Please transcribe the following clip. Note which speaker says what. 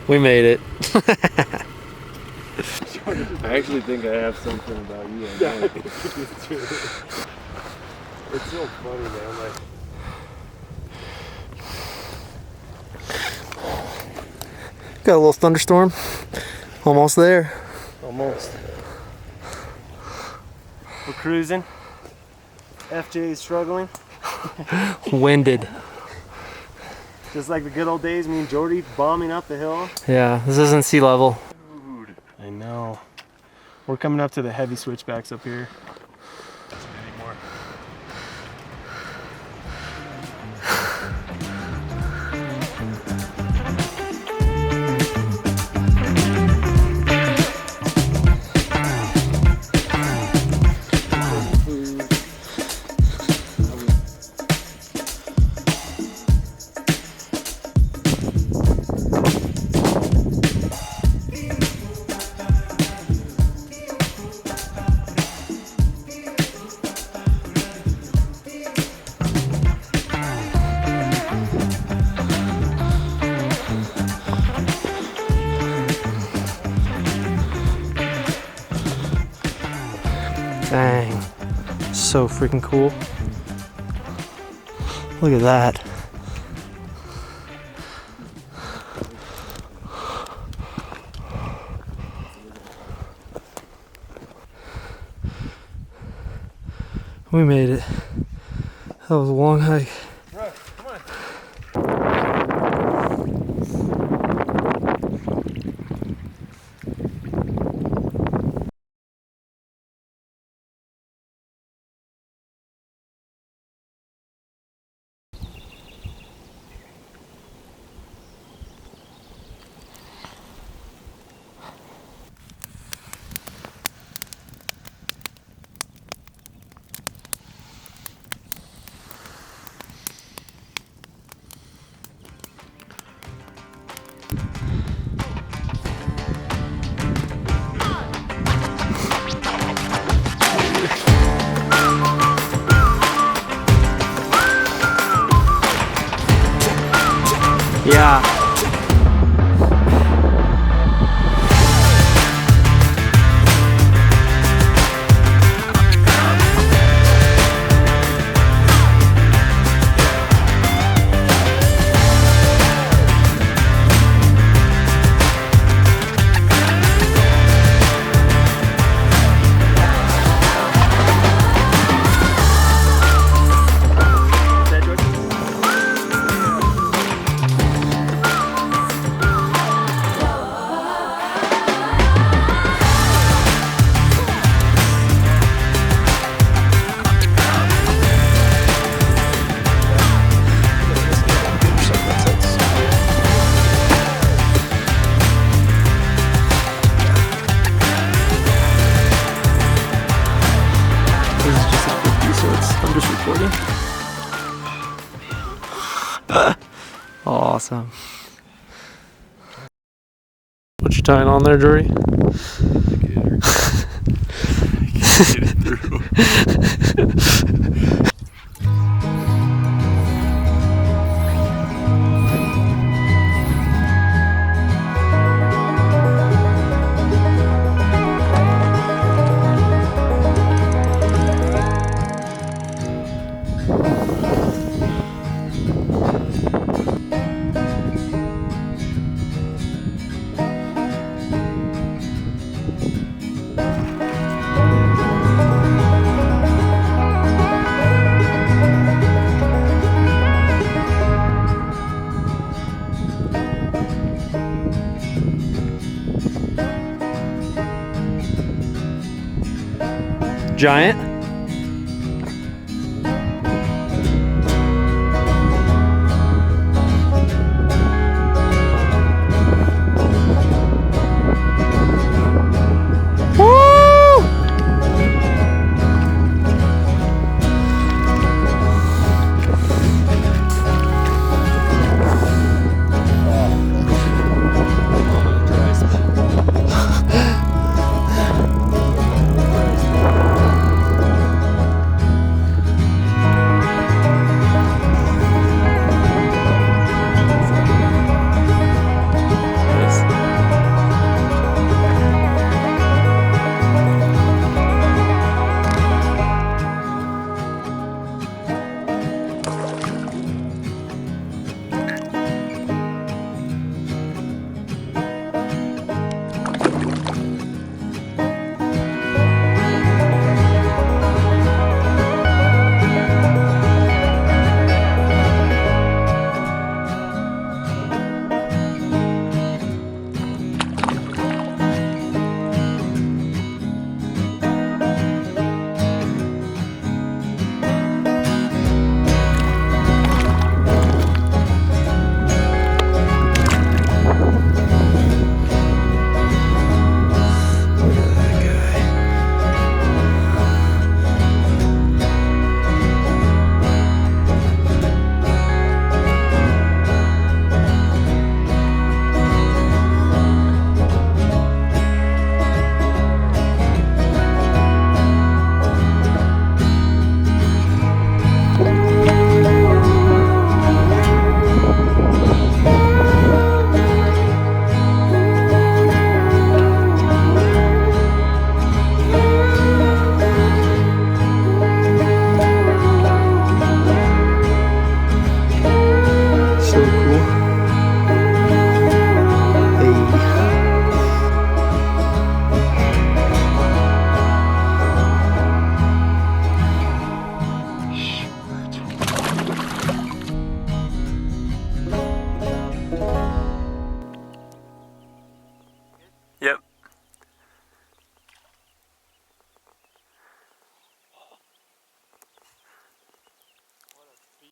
Speaker 1: We made it.
Speaker 2: I actually think I have something about you.
Speaker 3: Yeah, I think you do too. It's so funny, man. Like,
Speaker 1: got a little thunderstorm. Almost there.
Speaker 3: almost. We're cruising. FJ is struggling.
Speaker 1: Winded.
Speaker 3: Just like the good old days, me and Jordy bombing up the hill.
Speaker 1: Yeah, this isn't sea level.
Speaker 3: Dude, I know. We're coming up to the heavy switchbacks up here. Anymore.
Speaker 1: Dang. So freaking cool. Look at that. We made it. That was a long hike.
Speaker 3: Russ, come on.
Speaker 1: Yeah. Awesome. What you tying on there, Drury? Giant?